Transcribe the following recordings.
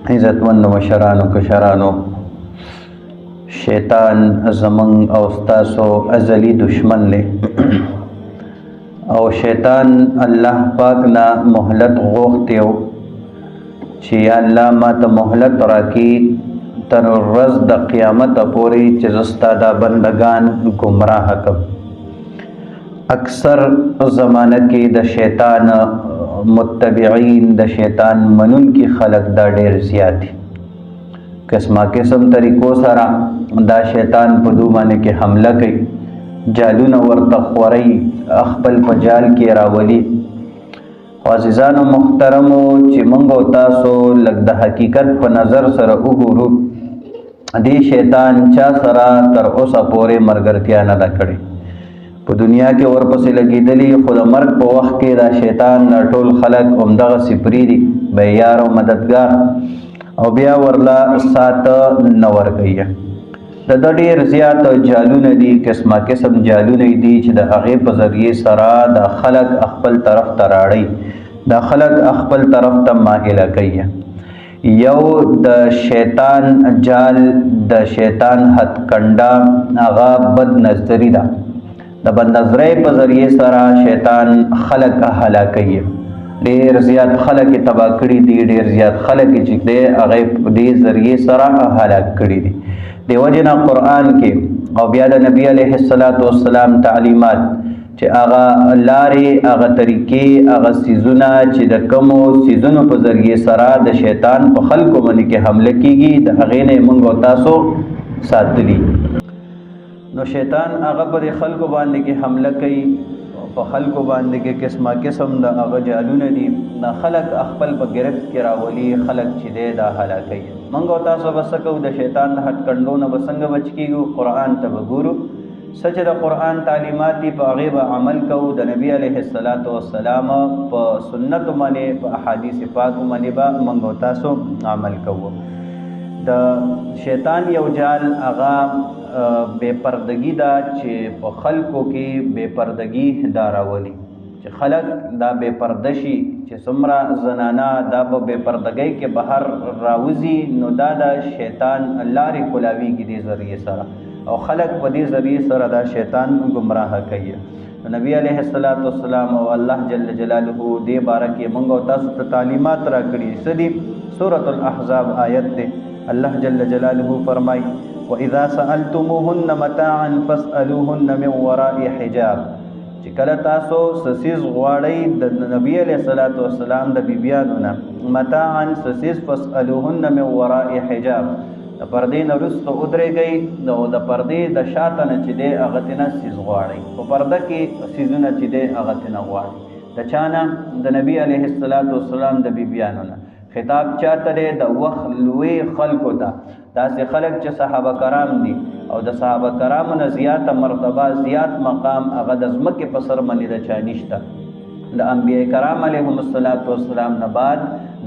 عزتمن مشرانو کشرانو، شیطان زمن او ستاسو ازلی دشمن لے او شیطان الله پاک نا مهلت غوښتیو چې یا الله ما ته مهلت راکړي تر ورځ د قیامت پورې چې زستا دا بندگان گمراه کړم. اکثر زمانه کې د شیطان متبعین د شیطان منون کی خلق دا ډیر زیات قسمه قسم طریقو سره دا شیطان په دوه باندې کې حمله کوي، جالونه ورته خوري، خپل په جال کې راولي. عزیزانو محترمو چې موږ او تاسو لږ د حقیقت په نظر سره وګورو، دې شیطان چا سره تر اوسه پورې مرګرتیا نه ده کړې. په دنیا کې ورپسې لګېدلي، خو د مرګ په وخت کې دا شیطان ټول خلک همدغسې پرېږدي، به یار او مددګار او بیا ورله سات نه ورکوي. د ده ډېر زیات جالونه دي، قسمه قسم جالونه دي چې د هغې په ذریعې سره دا خلک خپل طرف ته راړي، دا خلک خپل طرف ته مائله کوي. یو د شیطان جال، د شیطان هتکنډه هغه بد نظري ده. د بد نظرۍ په ذریعې سره شیطان خلک هلاکوي. ډېر زیات خلک یې تباه کړي دي، ډېر زیات خلک یې چې دی هغه په دې ذریعې سره هلاک کړي دي. د وجې نه قرآن کې او بیا د نبي علیه السلام تعلیمات چې هغه لارې، هغه طریقې، هغه څیزونه چې د کومو څیزونو په ذریعې سره د شیطان په خلکو باندې کې حمله کیږي، د هغې نه یې موږ او تاسو ساتلي. نو شیطان هغه پر خلکو باندې کې حمله کوي، په خلکو باندې کې قسمه قسم د هغه جالونه دي، نه خلک خپل په گرفت کې راولي، خلک چې دی دا هلاکوي. موږ او تاسو به څه کوو؟ د شیطان د هټکنډو نه به څنګه بچ کېږو؟ قرآن ته به ګورو، څه چې د قرآن تعلیمات دي په هغې به عمل کوو، د نبي علیه السلام په سنتو باندې، په احادیث پاکو باندې به موږ او تاسو عمل کوو. د شیطان یو جال هغه بے پردگی دا چې په خلکو کې بے پردگی دا راولي، چې خلک دا بے پرده شي، چې څومره زنانه دا په بے پردګۍ کې بهر راوځي، نو دا د شیطان لارې کولاویږي دې ذریعې سره، او خلک په دې ذریعې سره دا شیطان گمراه کوي. نبی علیه السلام او الله جل جلاله دې باره کې موږ او تاسو ته تعلیمات راکړي. څه دي؟ سورة الاحزاب آیت دی، الله جل جلاله فرمای وَإِذَا سَأَلْتُمُوهُنَّ مَتَاعًا فَاسْأَلُوهُنَّ مِنْ وَرَاءِ حِجَابٍ. چې کله تاسو سسیز غواړئ د نبی علیه السلام د بیبیانو نه، متاعا سسیز، فاسألوهن من وراء حجاب، د پردې نه وروسته ودرېږئ، نو د پردې د شاته نه چې دی هغه تېنه سیز غواړئ. په پرده کې سیزونه چې دی هغه تېنه غواړئ. د چا نه؟ د نبی علیه السلام د بیبیانو نه. خطاب چاته دی؟ د وخت لوی خلکو ته، داسې خلک چې صحابه کرام دي، او د صحابه کرامو نه زیاته مرتبه، زیات مقام هغه د ځمکې په سر باندې د چا نشته. د انبیاء کرام علیهم السلام نه بعد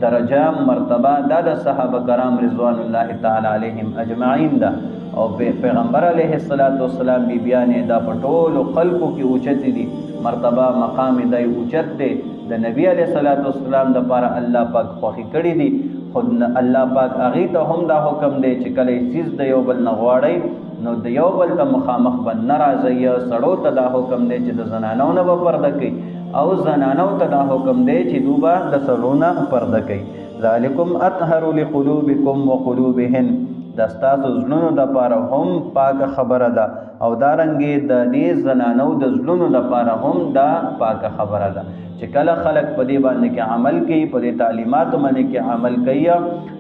درجه مرتبه دا د صحابه کرام رضوان الله تعالی علیهم اجمعین ده، او پیغمبر علیه السلام بیبیانې دا په ټولو خلکو کې اوچتې دي، مرتبه مقام دی اوچت دی. د نبی علیه السلام دپاره الله پاک خوښې کړي دي، خود الله پاک هغې ته هم دا حکم دی چې کله یې څیز د یو بل نه غواړئ، نو د یو بل ته مخامخ به نه راځئ. سړو ته دا حکم دی چې د زنانو نه به پرده کوي، او زنانو ته دا حکم دی چې دوی به د سړو نه پرده کوي. ذالکم اطهر لقلوبکم وقلوبهن، دا ستاسو زړونو دپاره هم پاکه خبره ده، او دارنګې د دې زنانو د زړونو دپاره هم دا پاکه خبره ده. چې کله خلک په دې باندې کې عمل کوي، په دې تعلیماتو باندې کې عمل کوي،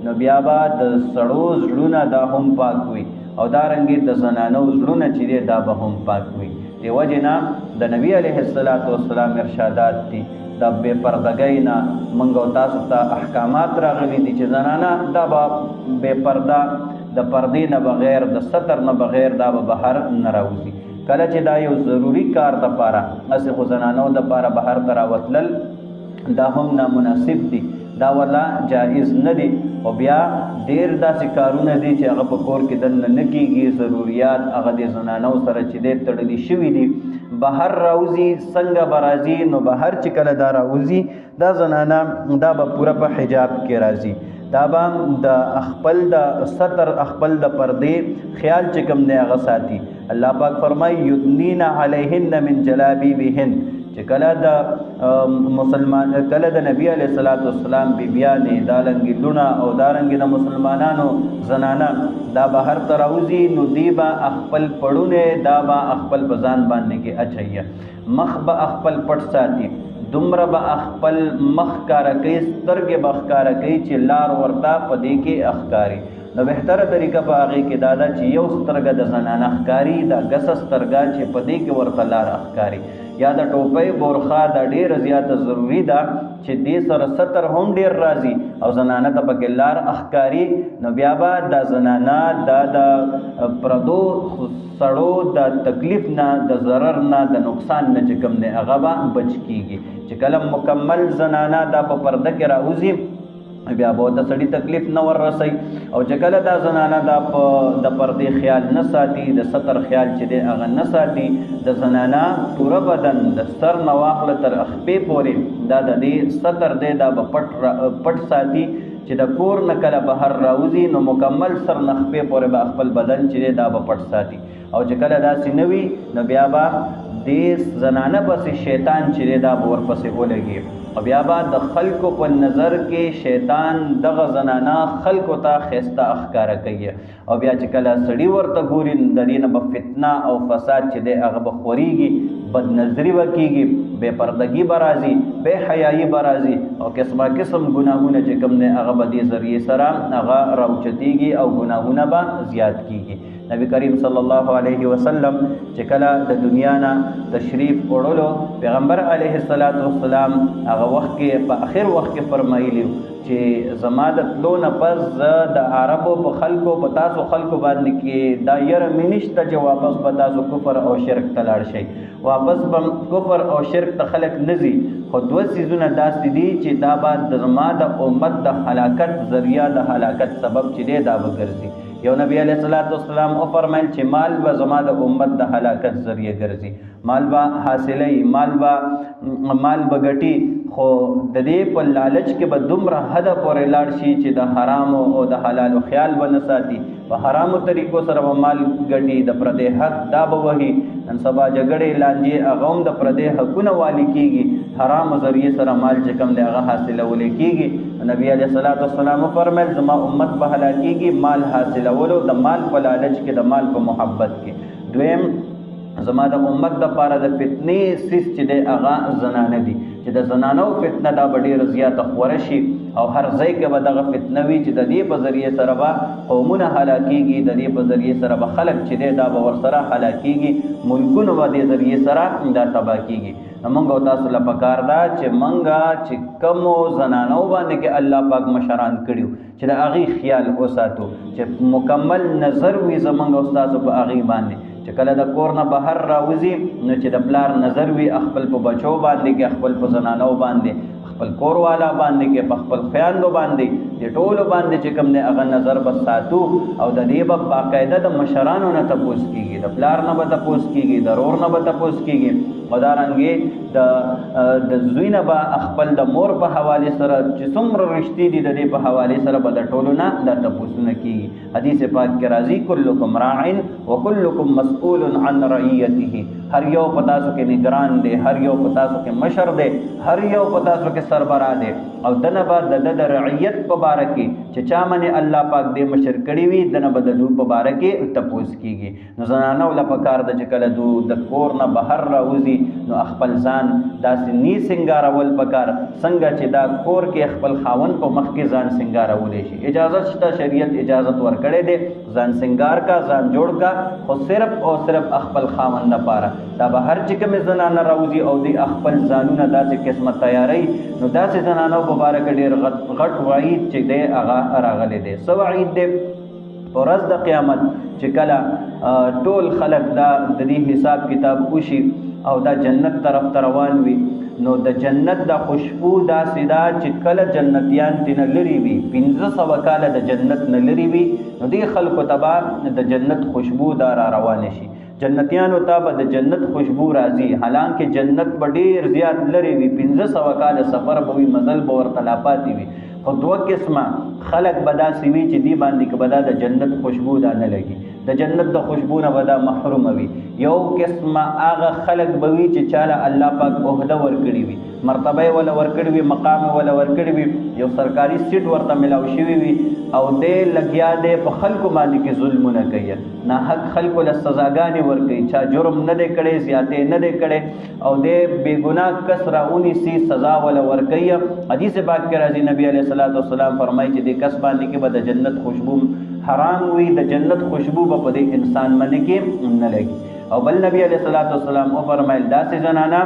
نو بیا به د سړو زړونه دا هم پاک وي، او دارنګې د زنانو زړونه چې دی دا به هم پاک وي. دې وجې نه د نبی علیه السلام ارشادات دي، د بې پردګۍ نه موږ او تاسو ته احکامات راغلي دي چې زنانه دا به بې پرده، د پردې نه بغیر، د ستر نه بغیر دا به بهر نه راوځي. کله چې دا یو ضروري کار دپاره، هسې خو زنانو دپاره بهر ته راوتلل دا هم نامناسب دي، دا ولا جایز نه دي. او بیا ډېر داسې کارونه دي چې هغه په کور کې دننه نه کېږي، ضروریات هغه د زنانو سره چې دی تړلي شوي دي، بهر راوځي. څنګه به راځي؟ نو بهر چې کله دا راوځي، دا زنانه دا به پوره په حجاب کې راځي. دا به د خپل د ستر خپل د پردې خیال چې کوم دی هغه ساتي. الله پاک فرمایي یدنین علیهن من جلابیبهن چې کله د نبی علیه الصلاۃ والسلام بیبیانې دارنګې لونه او دارنګې د مسلمانانو زنانه دا به هر ته راوځي نو دی به خپل پړونه دا به خپل په ځان باندې کې اچوي، مخ به خپل پټ ساتي، دومره به خپل مخ ښکاره کوي، سترګې به ښکاره کوي چې لار ورته په دې کې ښکاري. نو بهتره طریقه په هغې کې دا ده چې یو سترګه د زنانه ښکاري، دا ګسه سترګه چې په دې کې ورته لار ښکاري، یا د ټوپۍ بورخه دا ډېره زیاته ضروري ده چې دې سره ستر هم ډېر راځي او زنانه ته پکې لار ښکاري. نو بیا به دا زنانه دا د پردو سړو د تکلیف نه، د ضرر نه، د نقصان نه چې کوم دی هغه به بچ کېږي. چې کله مکمل زنانه دا په پرده کې راوځي بیا به د سړي تکلیف نه ور رسي، او چې کله دا زنانه دا د پردې خیال نه ساتي، د ستر خیال چې دی هغه نه ساتي، د زنانه پوره بدن د سر نه واخله تر خپې پورې دا د دې ستر دی دا به پټ ساتي چې د کور نه کله بهر راوځي نو مکمل سر نه خپې پورې به خپل بدن چې دی دا به پټ ساتي. او چې کله داسې نه وي نو بیا به دې زنانه پسې شیطان چې دی دا به ورپسې ولګي، او بیا به د خلکو په نظر کې شیطان دغه زنانه خلکو ته ښایسته ښکاره کوي، او بیا چې کله سړي ورته ګوري د دې نه به فتنه او فساد چې دی هغه به خورېږي، بدنظري به کېږي، بې پردګي به راځي، بې حیایي به راځي، او قسمه قسم ګناهونه چې کوم دی هغه به دې ذریعې سره هغه راوچتېږي او ګناهونه به زیات کېږي. نبی کریم صلی الله علیه وسلم چې کله د دنیا نه تشریف وړلو، پیغمبر علیه السلام هغه وخت کې په آخر وخت کې فرمایلی چې زما د تلو نه پس زه د عربو په خلکو په تاسو خلکو باندې کې دا یره مې نشته چې واپس به تاسو کفر او شرک ته لاړ شئ، واپس به کفر او شرک ته خلک نه ځي، خو دوه څیزونه داسې دي چې دا به زما د امت د هلاکت ذریعه د هلاکت سبب چې دی دا به ګرځي. یو نبی علیه السلام او فرمایل چې مال به زما د امت د هلاکت ذریعه ګرځي، مال به حاصلوي، مال به ګټي، خو د دې په لالچ کې به دومره حده پورې لاړ شي چې د حرامو او د حلالو خیال به نه ساتي، په حرامو طریقو سره به مال ګټي، د پردې حق دا به وهي. نن سبا جګړې لانجې هغه هم د پردې حقونه والي کېږي، حرامو ذریعې سره مال چې کوم دی هغه حاصلولی کېږي. نبی علیه السلام فرمایل زما امت به هلاکېږي مال حاصلولو، د مال په لالچ کې، د مال په محبت کې. دویم زما د امت دپاره د فتنې سیس چې دی هغه زنانه دي، چې د زنانو فتنه دا به ډېره زیاته خوره شي، او هر ځای کې به دغه فتنه وي چې د دې په ذریعې سره به قومونه هلاکېږي، د دې په ذریعې سره به خلک چې دی دا به ورسره هلاکېږي، ملکونه به دې ذریعې سره دا تباه کېږي. نو موږ او تاسو له پکار ده چې موږ چې کومو زنانو باندې کې الله پاک مشران کړي چې د هغې خیال وساتو، چې مکمل نظر وي زموږ او ستاسو په هغې باندې، چې کله د کور نه بهر راوځي نو چې د پلار نظر وي خپل په بچو باندې کې، خپل په زنانو باندې، خپل کور والا باندې کې، په خپل خویندو باندې، د ټولو باندې چې کوم دی هغه نظر به ساتو، او د دې به باقاعده د مشرانو نه تپوس کېږي، د پلار نه به تپوس کېږي، د رور نه به تپوس کېږي، او دارنګې د زوی نه به خپل د مور په حوالې سره چې څومره رشتې دي د دې په حوالې سره به د ټولو نه دا تپوسونه کېږي. حدیث پاک کې راځي کلکم راع وکلکم مسئول عن رعیته، هر یو په تاسو کې نگران دی، هر یو په تاسو کې مشر دی، هر یو په تاسو کې سربراه دی، او دنه به د رعیت په باره کې چې چا باندې الله پاک دې مشر کړي وي دنه به د دوی په باره کې تپوس کېږي. نو زنانو له پکار ده چې کله د کور نه بهر راوځي نو خپل ځان داسې نی سنګارول پکار، څنګه چې دا کور کې خپل خاوند په مخ کې ځان سنګارولی شي. اجازت شته، شریعت اجازت ورکړی دی، ځان سنګار کا، ځان جوړ کا، خو صرف او صرف خپل خاوند لپاره. دا به هر چې کومې زنانه راوځي او د خپل ځانونه داسې قسمه تیاری، نو داسې زنانو په باره کې ډېر غټ وعید چې دی هغه راغلی دی. څه وعید دی؟ په ورځ د قیامت چې کله ټول خلک دا د دې حساب کتاب وشي او دا جنت طرف ته روان وي، نو د جنت د خوشبو داسې ده چې کله جنتیان ترې لرې وي، 1500 کاله د جنت نه لرې وي، نو دې خلکو ته به د جنت خوشبو دا را روانه شي. جنتیانو ته به د جنت خوشبو راځي، حالانکه جنت به ډېر زیات لرې وي، 1500 کاله سفر به وي، مزل به ورته لا پاتې وي، خو دوه قسمه خلق به داسې وي چې دی باندې که به دا د جنت خوشبو دا نه لګي، د جنت د خوشبو نه به دا محروم وي. یو قسمه هغه خلق به وي چې چاله الله پاک عہده ورکړي وي، مرتبه ولا ورکړي وي، مقام ولا ورکړي وي، یو سرکاري سیټ ورته ملاو شوی وي او دې لګیا دی په خلکو باندې کې ظلمونه کوي، ناحق خلکو له سزاګانې ورکوي، چا جرم نه دی کړی، زیاتې نه دی کړی او دې بې ګناه کس راونیسي سزا ولا ورکوي. حدیث پاک کې راځي نبی علیه الصلاۃ والسلام فرمایي چې دې کس باندې کې به د جنت خوشبو حرام وي، د جنت خوشبو به په دې انسان باندې کې نه لګي. او بل نبی علیه الصلاۃ والسلام وفرمایل داسې زنانه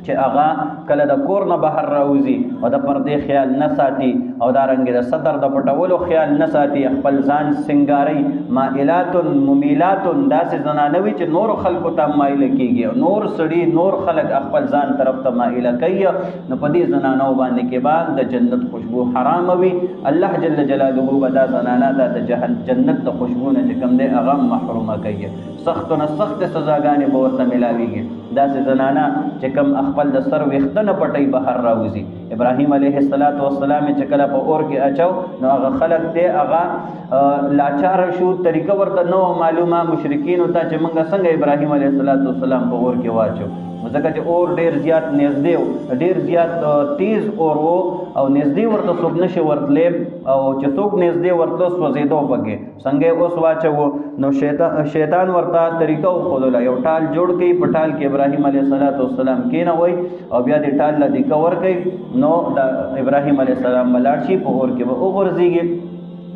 چې هغه کله د کور نه بهر راوځي او د پردې خیال نه ساتي او دارنګې د صدر د پټولو خیال نه ساتي، خپل ځان سنګاري، مائلات ممیلات، داسې زنانه وي چې نور خلکو ته مایله کېږي او نور سړي نور خلک خپل ځان طرف ته مایله کوي، نو په دې زنانو باندې کې به د جنت خوشبو حرام وي. الله جل جلاله به دا زنانه د جنت د خوشبو نه چې کوم دی هغه محرومه کوي، سخت نه سخت سزاګانې به ورته ملاویږي. داسې زنانه چې کوم خپل د سر ویښته نه پټۍ بهر راوځي، ابراهیم علیه السلام چې کله په اور کې اچو نو هغه خلک دی هغه لاچار شو، طریقه ورته نو معلومه مشرکینو ته چې موږ څنګه ابراهیم علیه السلام په اور کې واچو، ځکه چې اور ډیر زیات نږدې و، ډیر زیات تیز اور و او نږدې ورته څوک نشي ورتلی او چې څوک نږدې ورتله سوځېدو پکې څنګه اوس واچوو. نو شیطان ورته طریقه وښودله، یو ټال جوړ کړي، په ټال کې ابراهیم علیه السلام کېنوئ او بیا دې ټال له دیکه ورکوئ، نو د ابراهیم علیه السلام به لاړ شي، په اور کې به وغورځېږي.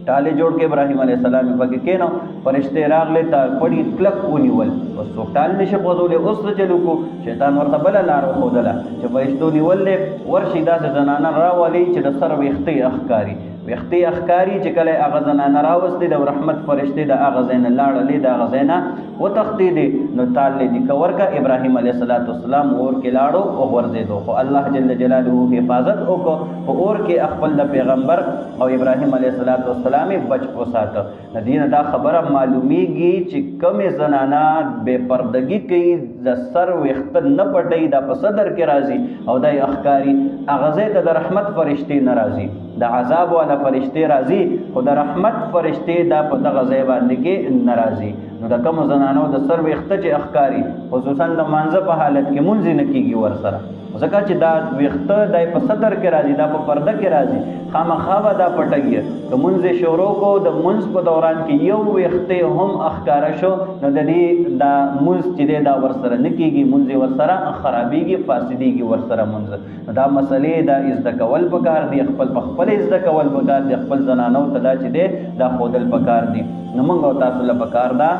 ټاله جوړ کې ابراهیم علیه السلام پکې کېنو، فرشتې راغلې تا پړي کلک ونیول، اوس څوک ټال نشي خوځولی، اوس څه چلو کو؟ شیطان ورته بله لار وښودله چې فرشتو نیولې ورشي داسې زنانه راولي چې د سر ویښتې اښکاري، ویښتې اښکاري چې کله هغه زنانه راوستې د رحمت فرشتې د هغه ځای نه لاړلې، د هغه ځای نه وتښتېدې، نو ټال یې دیکه ورکه، ابراهیم علیه السلام اور کې لاړو او غورځېدو، خو الله جل جلاله حفاظت وکړو په اور کې خپل د پیغمبر او ابراهیم علیه السلام بچ وساته. د دې نه دا خبره معلومیږي چې کومې زنانه بې پردګي کوي، د سر ویښته نه پټوي، دا په صدر کې راځي او دا یې اښکاري، هغه ځای ته د رحمت فرشتې نه راځي، د عذاب والا فرشتې راځي، خو د رحمت فرشتې دا په دغه ځای باندې کې نه راځي. نو د کومو زنانو د سر ویښته چې اښکاري، خصوصا د مانځه په حالت کې مونځ نه کېږي ورسره، ځکه چې دا ویښته دا په صدر کې راځي، دا په پرده کې راځي، خامخا به دا پټوي. که مونځ یې شروع کو، د مونځ په دوران کې یو ویښته هم اښکاره شو، نو د دې دا مونځ چې دی دا ورسره نه کېږي، مونځ یې ورسره خرابېږي، فاسدېږي ورسره مونځ. نو دا مسلې دا زده کول پکار دي، خپل په خپله زده کول پکار دي، خپل زنانو ته دا چې دی دا ښودل پکار دي. نو موږ او تاسو له پکار ده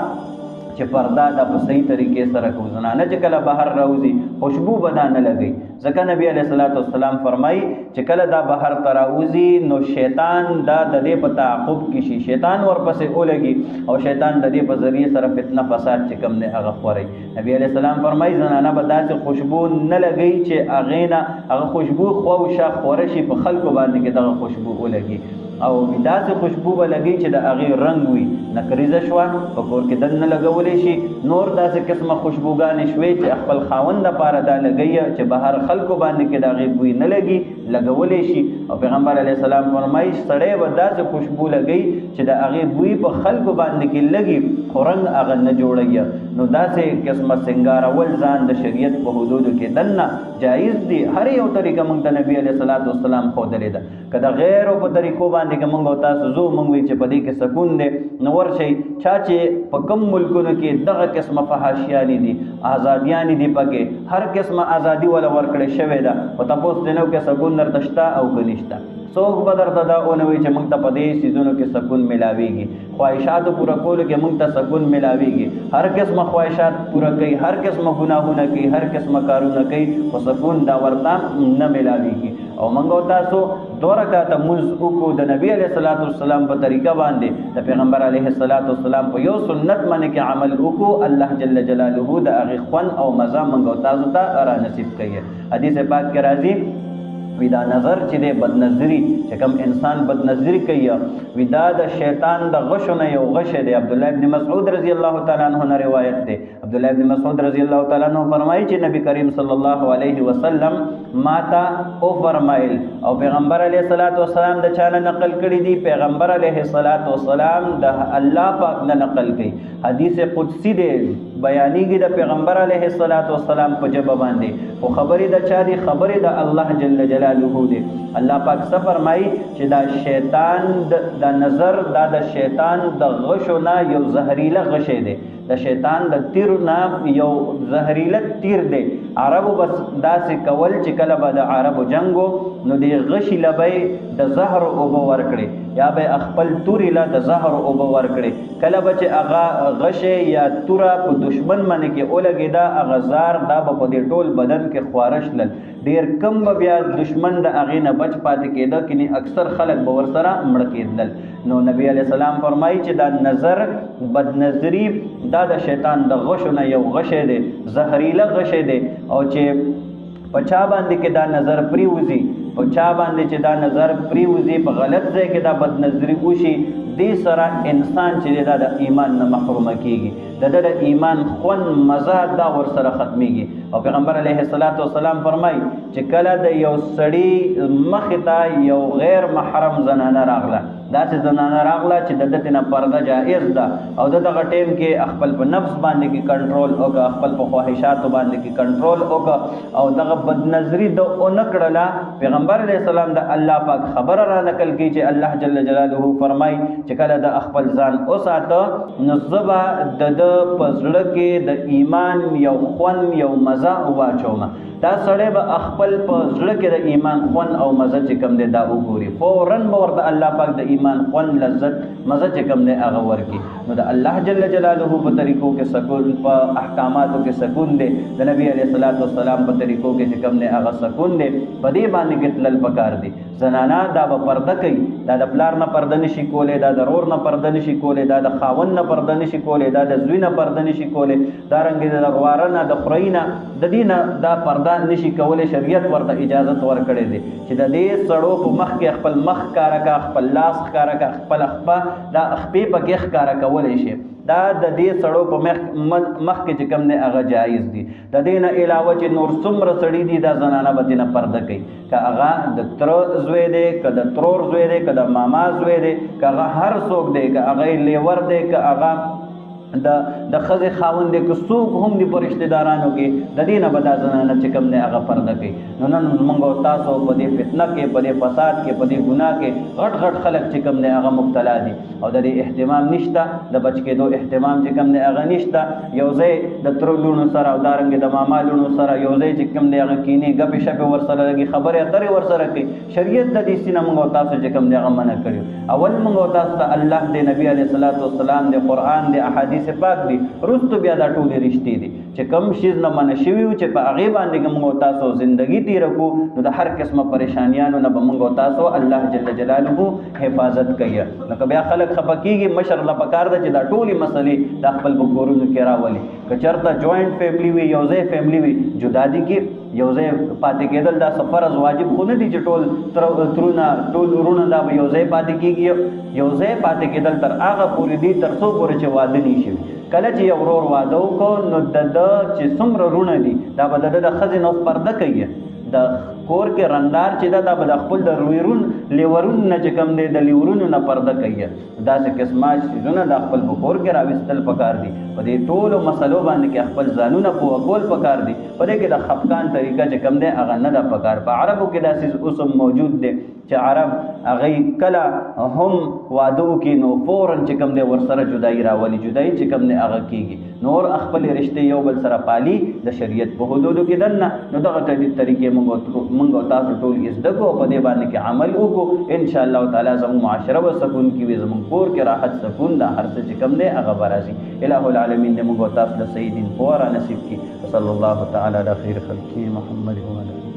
چې پرده دا په صحیح طریقې سره کوو. زنانه چې کله بهر راوځي خوشبو به دا نه لګوي، ځکه نبی علیه السلام فرمایي چې کله دا بهر ته راوځي نو شیطان دا د دې په تعقب کې شي، شیطان ورپسې ولګي او شیطان د دې په ذریعې سره فتنه فساد چې کوم دی هغه خوروي. نبی علیه السلام فرمایي زنانه به داسې خوشبو نه لګوي چې هغې نه هغه خوشبو خواوشا خوره شي، په خلکو باندې کې دغه خوشبو ولګي او داسې خوشبو به لګي چې د هغې رنګ وي، نکریزه شوه په کور کې دننه لګولی شي، نور داسې قسمه خوشبوګانې شوې چې خپل خاوند دپاره دا لګوي چې بهر خلکو باندې کې د هغې بوی نه لګي، لګولی شي. او پیغمبر علیه السلام فرمایي سړی به داسې خوشبو لګوي چې د هغې بوی په خلکو باندې کې لګي خو رنګ هغه نه جوړوي. نو داسې قسمه سنګارول ځان د شریعت په حدودو کې دننه جایز دي. هر یو طریقه موږ ته نبي علیه السلام ښودلې ده، که د غیرو په طریقو باندې که موږ او تاسو زو موږ وي چې په دې کې سکون دی، نو ورشئ چا چې په کوم ملکونو کې دغه قسمه فحاشیانې دي، ازادیانې دي، پکې هر قسمه ازادي وله ورکړې شوې ده، خو تپوس دی نه کې سکون درته شته او که نشته. څوک به درته دا ونه وایي چې موږ ته په دې څیزونو کې سکون میلاویږي، خواهشاتو پوره کولو کې موږ ته سکون میلاویږي، هر قسمه خواهشات پوره کوي، هر قسمه ګناهونه کوي، هر قسمه کارونه کوي، خو سکون دا ورته نه میلاویږي. او موږ او تاسو 2 رکعاته مونځ وکړو د نبي علیه السلام په طریقه باندې، د پیغمبر علیه السلام په یو سنت باندې کې عمل وکړو، الله جل جلاله د هغې خوند او مزه موږ او تاسو ته را نصیب کوي. حدیث پاک کې راځي وی دا نظر چې دی بدنظري، چې کوم انسان بدنظري کوي وی دا د شیطان د غشو نه یو غش دی. عبدالله ابن مسعود رضی الله تعالی عنہ نه روایت دی. عبدالله ابن مسعود رضی الله تعالی عنہ فرمایي چې نبی کریم صلی الله علیه وسلم ماتا او فرمایل او پیغمبر علیه الصلاۃ والسلام د چانه نقل کړي دي پیغمبر علیه الصلاۃ والسلام د الله پاک نه نقل کړي حدیث قدسی دی بیانېږي د پیغمبر علیه الصلاۃ والسلام په جبه باندې او خبرې د چا دي خبرې د الله جل جلاله دی الله پاک څه فرمایي چې دا شیطان د نظر دا د شیطان د غشو نه یو زهریله غشی دی د شیطان د تیر نه یو زهریله تیر دی عربو بس داسې کول چې کله به د عربو جنگو نو د غشي لبی د زهر اوبه ورکړي یا به خپل توري له د زهر اوبه ورکړي کله به چې هغه غشی یا توره په دشمن باندې کې اولګېده هغه زار دا به په دې ټول بدن کې خوارش لل ډېر کم به بیا دشمن د هغې نه بچ پاتې کېده کني اکثر خلک به ورسره مړه کېدل نو نبی علیه السلام فرمایي چې دا نظر بدنظري دا د شیطان د غشو نه یو غشی دی زهریله غشی دی او چې په چا باندې کې دا نظر پریوزي په چا باندې چې دا نظر پریوزي په غلط ځای کې دا بدنظري وشي دې سره انسان چې دا د ایمان نه محرومه کېږي د ایمان خوند مزه دا ورسره ختمیږي او پیغمبر علیه الصلاۃ والسلام فرمایي چې کله د یو سړي مخې ته یو غیر محرم زنانه راغله داسې زنانه راغله چې د ده نه پرده جایز ده او د دغه ټیم کې خپل په نفس باندې کې کنټرول وکړه خپل په خواهشاتو باندې کې کنټرول وکړه او دغه بدنظري د ونه کړله پیغمبر علیه السلام د الله پاک خبره را نقل کړي چې الله جل جلاله فرمایي چې کله د خپل ځان وساته نو زه به د ده په زړه کې د ایمان یو خوند یو مزه واچوم دا سړی به خپل په زړه کې د ایمان خوند او مزه چې کوم دی دا وګوري فوراً به ورته الله پاک د ایمان خوند لذت مزه چې کوم دی هغه ورکړي نو د الله جل جلاله په طریقو کې سکون په احکاماتو کې سکون دی د نبی علیه الصلاۃ والسلام په طریقو کې چې کوم دی هغه سکون دی په دې باندې کې تلل پکار دی زنانه دا به پرده کوي دا د پلار نه پرده نشي کولی دا د رور نه پرده نشي کولی دا د خاوند نه پرده نشي کولی دا د زوی نه پرده نشي کولی دارنګې د واره نه د خورۍ نه د دې نه دا پرده نشي کولی شریعت ورته اجازت ورکړی دی چې د دې سړو په مخ کې خپل مخ ښکاره کا خپل لاس ښکاره کا خپل خپه دا خپې پکې ښکاره کولی شي دا د دې سړو په مخ کې چې کوم دی هغه جایز دي د دې نه علاوه چې نور څومره سړي دي دا زنانه به دې نه پرده کوي که هغه د تره زوی دی که د ترور زوی دی که د ماما زوی دی که هغه هر څوک دی که هغه لیور دی که هغه د ښځې خاوند دی که څوک هم دي په رشتې دارانو کې د دې نه به دا زنانه چې کوم دی هغه پرده کوي نو نن موږ او تاسو په دې فتنه کې په دې فساد کې په دې ګناه کې غټ غټ خلک چې کوم دی هغه مبتلا دي او د دې اهتمام نشته د بچ کېدو اهتمام چې کوم دی هغه نشته یو ځای د ترو لوڼو سره او دارنګې د ماما لوڼو سره یو ځای چې کوم دی هغه کینې ګپې شپې ورسره لګي خبرې اترې ورسره کوي شریعت د دې سینه موږ او تاسو چې کوم دی هغه منع کړي اول موږ او تاسو ته الله دی نبی علیه الصلاۃ والسلام دی قرآن دی احادیث پاک دی رستو بیا دا ټولې رښتې دي چې کوم شیز نه منع شوي وو چې په هغې باندې موږ تاسو زندگی تېره کړو نو د هر قسمه پریشانیانو نه به موږ تاسو الله جل جلاله حفاظت کوي نو که بیا خلک خفه کېږي مشر له پکار ده چې دا ټولې مسلې د خپل په کورونو کې راولي که چېرته جوینټ فیملي وي یو ځای فیملي وي جدا دي کې یو ځای پاتې کېدل دا فرض واجب خو نه دي چې ټول ترونه ټول ورونه دا به یو ځای پاتې کېږي یو ځای پاتې کېدل تر هغه پورې دي تر څو پورې چې واده نه شي کله چې یو ورور واده وکړو نو د ده چې څومره رونه دي دا به د ده د ښځې نه پرده کوي د کور کې رندار چې دا به د خپل د لیورون نه چې کوم دی د لیورونو نه پرده کوي داسې قسمه څیزونه د خپل په کور کې راویستل پکار دي په دې ټولو مسلو باندې کې خپل ځانونه پوه کول پکار دي په دې کې د خفقان طریقه چې کوم دی هغه نه ده پکار په عربو کې داسې اوس هم موجود دی چې عرب هغې کله هم واده وکړي نو فوراً چې کوم دی ورسره جدایي راولي جدایي چې کوم دی هغه کېږي نور خپلې رشتې یو بل سره پالي د شریعت په حدودو کې دننه نو دغه طریقې موږ او تاسو ټول یې زده کړو په دې باندې کې عمل وکړو انشاءالله تعالی زموږ معاشره به سکون کې وي زموږ کور کې راحت سکون دا هر څه چې کوم دی هغه به راځي الہ العالمین دې موږ او تاسو د صحیح دین پوره نصیب کړي صلی الله تعالی علی خیر خلقه محمد و علیه